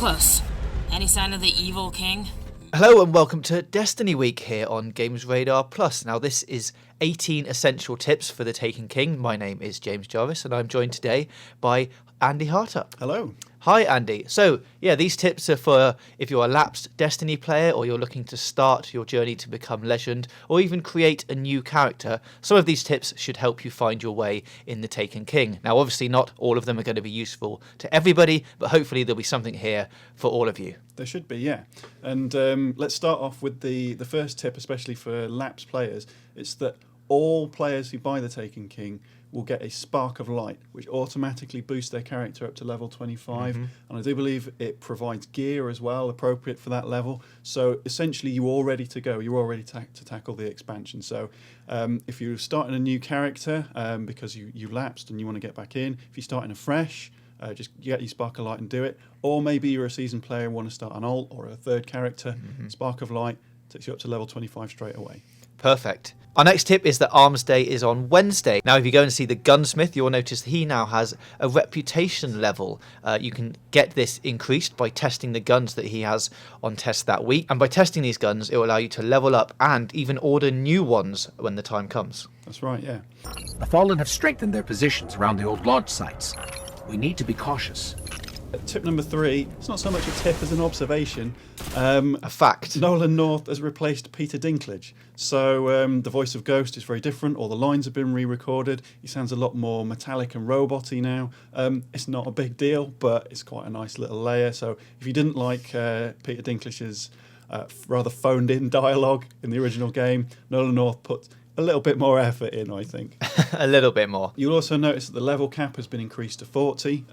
close. Any sign of the evil king? Hello and welcome to Destiny Week here on GamesRadar Plus. Now this is 18 essential tips for the Taken King. My name is James Jarvis and I'm joined today by Andy Hartup. Hello. Hi Andy. So yeah, these tips are for if you're a lapsed Destiny player or you're looking to start your journey to become legend or even create a new character. Some of these tips should help you find your way in the Taken King. Now obviously not all of them are going to be useful to everybody, but hopefully there'll be something here for all of you. There should be, yeah. And let's start off with the first tip, especially for lapsed players. It's that all players who buy the Taken King will get a spark of light, which automatically boosts their character up to level 25. And I do believe it provides gear as well, appropriate for that level. So essentially, you're all ready to go. You're all ready to tackle the expansion. So if you're starting a new character because you lapsed and you want to get back in, if you're starting afresh, just get your Spark of Light and do it. Or maybe you're a seasoned player and want to start an alt or a third character. Spark of Light takes you up to level 25 straight away. Perfect. Our next tip is that Arms Day is on Wednesday. Now, if you go and see the gunsmith, you'll notice he now has a reputation level. You can get this increased by testing the guns that he has on test that week. And by testing these guns, it will allow you to level up and even order new ones when the time comes. That's right, yeah. The Fallen have strengthened their positions around the old launch sites. We need to be cautious. Tip number 3, it's not so much a tip as an observation. A fact. Nolan North has replaced Peter Dinklage. So the voice of Ghost is very different. All the lines have been re-recorded. He sounds a lot more metallic and robot-y now. It's not a big deal, but it's quite a nice little layer. So if you didn't like Peter Dinklage's rather phoned-in dialogue in the original game, Nolan North put a little bit more effort in, I think. A little bit more. You'll also notice that the level cap has been increased to 40.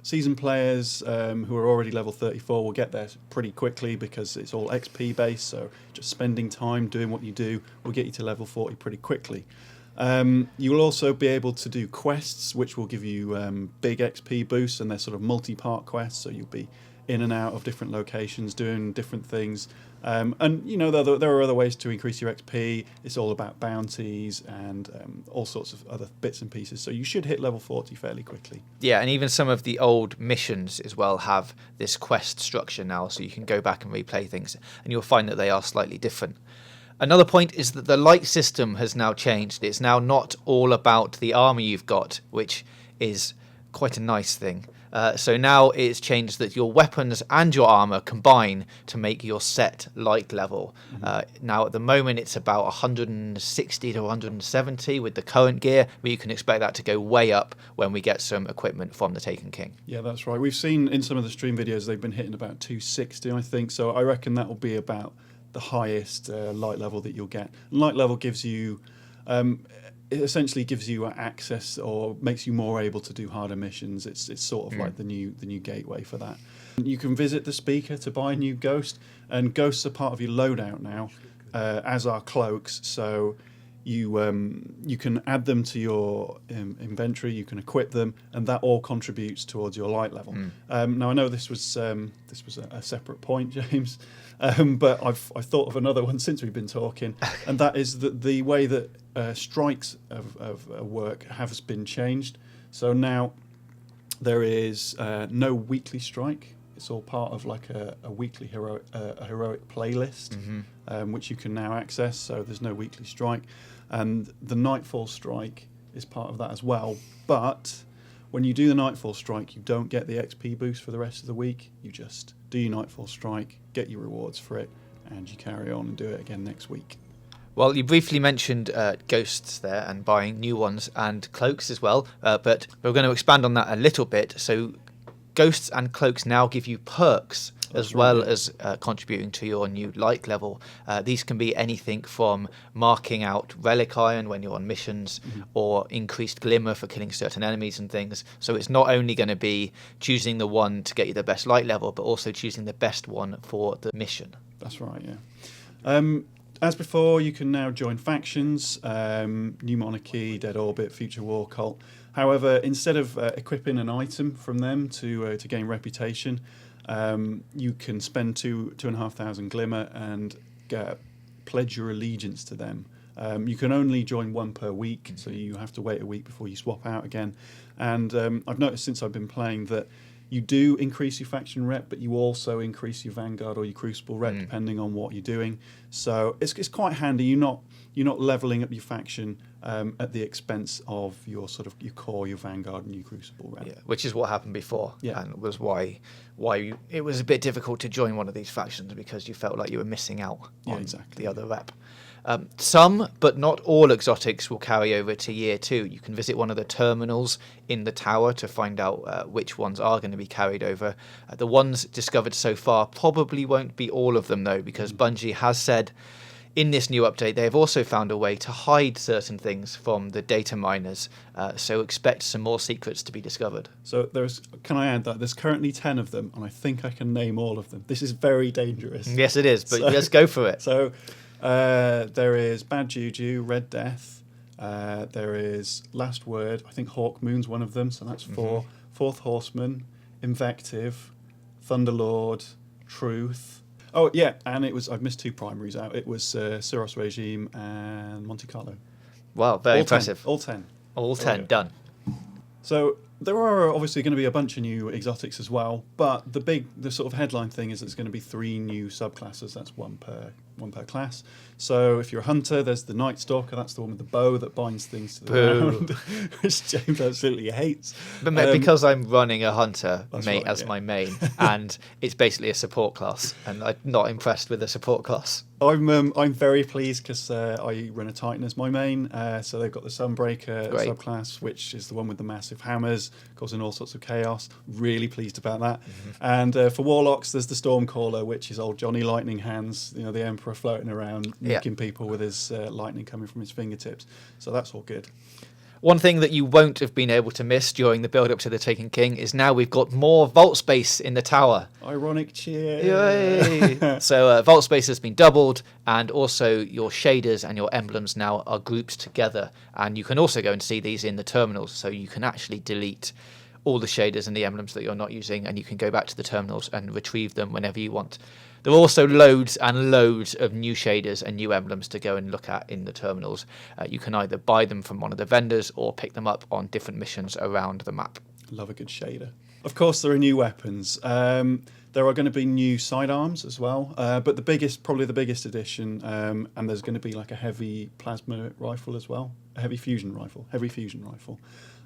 Season players who are already level 34 will get there pretty quickly because it's all XP based, so just spending time doing what you do will get you to level 40 pretty quickly. You will also be able to do quests which will give you big XP boosts, and they're sort of multi-part quests, so you'll be in and out of different locations doing different things. And you know, there are other ways to increase your XP. It's all about bounties and all sorts of other bits and pieces. So you should hit level 40 fairly quickly. Yeah, and even some of the old missions as well have this quest structure now, so you can go back and replay things, and you'll find that they are slightly different. Another point is that the light system has now changed. It's now not all about the armor you've got, which is quite a nice thing. So now it's changed that your weapons and your armor combine to make your set light level. Now at the moment it's about 160 to 170 with the current gear, but you can expect that to go way up when we get some equipment from the Taken King. Yeah, that's right. We've seen in some of the stream videos they've been hitting about 260, I think. So I reckon that will be about the highest light level that you'll get. Light level gives you... it essentially gives you access or makes you more able to do harder missions. It's sort of like the new gateway for that. You can visit the speaker to buy a new ghost, and ghosts are part of your loadout now, as are cloaks. So you can add them to your inventory, you can equip them, and that all contributes towards your light level. Now I know this was a separate point, James, but I've thought of another one since we've been talking, and that is that the way that strikes of work has been changed. So now there is no weekly strike. It's all part of like a weekly heroic playlist, which you can now access. So there's no weekly strike, and the Nightfall strike is part of that as well. But when you do the Nightfall strike, you don't get the XP boost for the rest of the week. You just do your Nightfall strike, get your rewards for it, and you carry on and do it again next week. Well, you briefly mentioned ghosts there and buying new ones and cloaks as well, but we're going to expand on that a little bit. So ghosts and cloaks now give you perks as well as contributing to your new light level. These can be anything from marking out relic iron when you're on missions or increased glimmer for killing certain enemies and things. So it's not only going to be choosing the one to get you the best light level, but also choosing the best one for the mission. That's right, yeah. As before, you can now join factions, New Monarchy, Dead Orbit, Future War Cult. However, instead of equipping an item from them to gain reputation, you can spend 2,500 glimmer and pledge your allegiance to them. You can only join one per week, so you have to wait a week before you swap out again. And I've noticed since I've been playing that You do increase your faction rep, but you also increase your Vanguard or your Crucible rep depending on what you're doing. So it's quite handy. You're not leveling up your faction at the expense of your your core, your Vanguard, and your Crucible rep. Yeah, which is what happened before, Yeah. and was why it was a bit difficult to join one of these factions, because you felt like you were missing out on exactly. the other rep. Some, but not all, exotics will carry over to year 2. You can visit one of the terminals in the tower to find out which ones are going to be carried over. The ones discovered so far probably won't be all of them, though, because Bungie has said in this new update they have also found a way to hide certain things from the data miners, so expect some more secrets to be discovered. So can I add that there's currently 10 of them, and I think I can name all of them. This is very dangerous. Yes, it is, but let's go for it. So there is Bad Juju, Red Death. There is Last Word. I think Hawk Moon's one of them, so that's 4. Fourth Horseman, Invective, Thunderlord, Truth. Oh yeah, and I've missed 2 primaries out. It was Suros Regime and Monte Carlo. Wow, very All impressive. 10. All 10. All 10 done. So there are obviously going to be a bunch of new exotics as well, but the sort of headline thing is there's going to be 3 new subclasses. That's one per class. So if you're a hunter, there's the Night Stalker. That's the one with the bow that binds things to the ground, which James absolutely hates. But because I'm running a hunter right, my main, and it's basically a support class, and I'm not impressed with the support class. I'm very pleased because I run a Titan as my main, so they've got the Sunbreaker subclass, which is the one with the massive hammers, causing all sorts of chaos. Really pleased about that. And for Warlocks, there's the Stormcaller, which is old Johnny Lightning Hands, the Emperor floating around, nicking people with his lightning coming from his fingertips. So that's all good. One thing that you won't have been able to miss during the build-up to the Taken King is now we've got more vault space in the tower. Ironic cheer. Yay! So vault space has been doubled, and also your shaders and your emblems now are grouped together. And you can also go and see these in the terminals, so you can actually delete all the shaders and the emblems that you're not using, and you can go back to the terminals and retrieve them whenever you want. There are also loads and loads of new shaders and new emblems to go and look at in the terminals. You can either buy them from one of the vendors or pick them up on different missions around the map. Love a good shader. Of course, there are new weapons. There are going to be new sidearms as well, but probably the biggest addition, and there's going to be like a heavy plasma rifle as well, a heavy fusion rifle.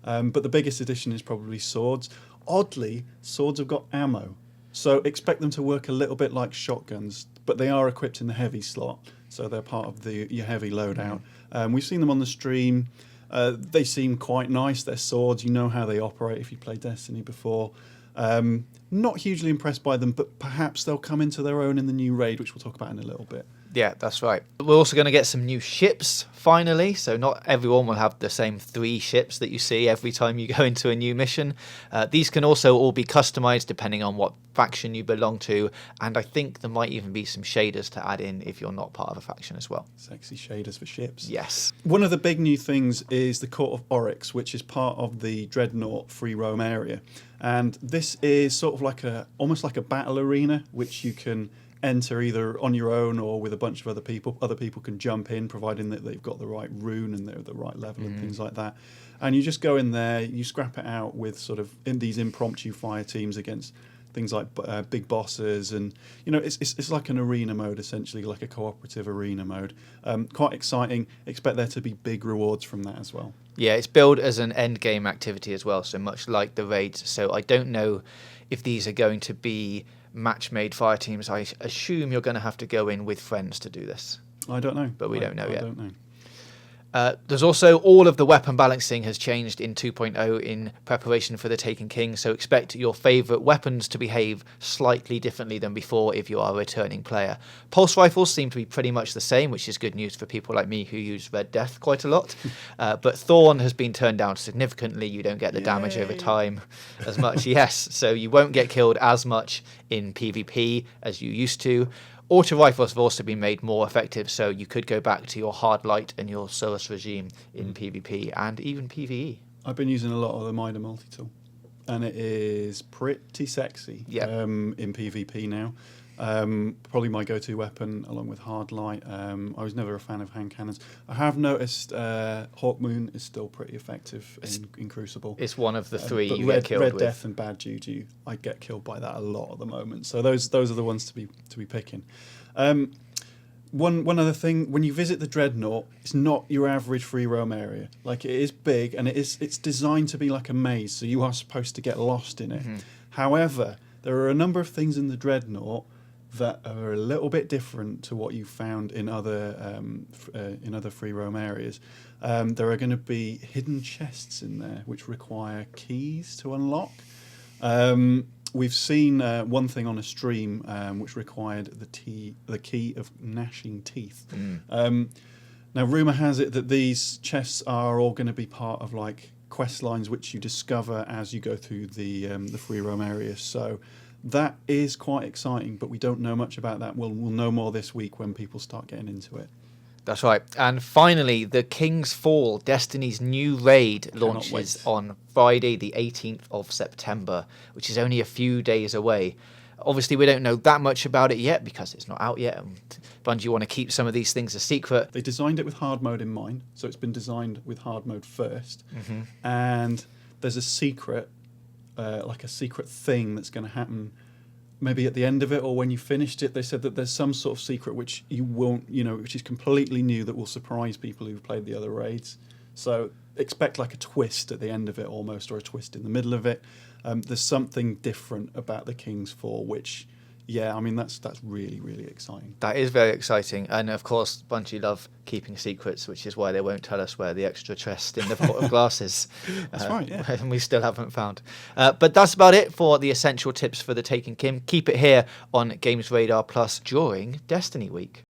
But the biggest addition is probably swords. Oddly, swords have got ammo. So expect them to work a little bit like shotguns, but they are equipped in the heavy slot, so they're part of your heavy loadout. We've seen them on the stream. They seem quite nice. They're swords. You know how they operate if you played Destiny before. Not hugely impressed by them, but perhaps they'll come into their own in the new raid, which we'll talk about in a little bit. Yeah, that's right. We're also going to get some new ships, finally. So not everyone will have the same 3 ships that you see every time you go into a new mission. These can also all be customized depending on what faction you belong to. And I think there might even be some shaders to add in if you're not part of a faction as well. Sexy shaders for ships. Yes. One of the big new things is the Court of Oryx, which is part of the Dreadnought free roam area. And this is sort of almost like a battle arena, which you can enter either on your own or with a bunch of other people. Other people can jump in, providing that they've got the right rune and they're the right level and things like that. And you just go in there, you scrap it out with sort of in these impromptu fire teams against things like big bosses, and it's like an arena mode, essentially, like a cooperative arena mode. Quite exciting. Expect there to be big rewards from that as well. Yeah, it's billed as an end game activity as well, so much like the raids. So I don't know if these are going to be match-made fire teams. I assume you're going to have to go in with friends to do this. I don't know. But we don't know yet. I don't know. There's also all of the weapon balancing has changed in 2.0 in preparation for the Taken King, so expect your favourite weapons to behave slightly differently than before if you are a returning player. Pulse rifles seem to be pretty much the same, which is good news for people like me who use Red Death quite a lot. But Thorn has been turned down significantly. You don't get the damage over time as much. Yes, so you won't get killed as much in PvP as you used to. Auto rifles have also been made more effective, so you could go back to your hard light and your Source regime in PvP and even PvE. I've been using a lot of the Mida multi-tool, and it is pretty sexy in PvP now. Probably my go-to weapon, along with hard light. I was never a fan of hand cannons. I have noticed Hawkmoon is still pretty effective in Crucible. It's one of the three but you Red, get killed Red with. Death and Bad Juju, I get killed by that a lot at the moment. So those are the ones to be picking. One other thing, when you visit the Dreadnought, it's not your average free roam area. Like, it is big, and it's designed to be like a maze, so you are supposed to get lost in it. However, there are a number of things in the Dreadnought that are a little bit different to what you found in other free roam areas. There are going to be hidden chests in there which require keys to unlock. We've seen one thing on a stream which required the key of gnashing teeth. Now, rumour has it that these chests are all going to be part of like quest lines which you discover as you go through the free roam areas. So that is quite exciting, but we don't know much about that. We'll know more this week when people start getting into it. That's right. And finally, the King's Fall, Destiny's new raid, launches wait. on Friday, the 18th of September, which is only a few days away. Obviously, we don't know that much about it yet because it's not out yet. And Bungie want to keep some of these things a secret. They designed it with hard mode in mind, so it's been designed with hard mode first. And there's a secret, like a secret thing that's going to happen maybe at the end of it or when you finished it. They said that there's some sort of secret which you won't, which is completely new that will surprise people who've played the other raids. So expect like a twist at the end of it almost, or a twist in the middle of it. There's something different about the King's Fall, which, yeah, I mean, that's really, really exciting. That is very exciting. And of course, Bungie love keeping secrets, which is why they won't tell us where the extra chest in the Port of Glass is. That's right, yeah. And we still haven't found. But that's about it for the essential tips for the Taken Kim. Keep it here on Games Radar Plus during Destiny Week.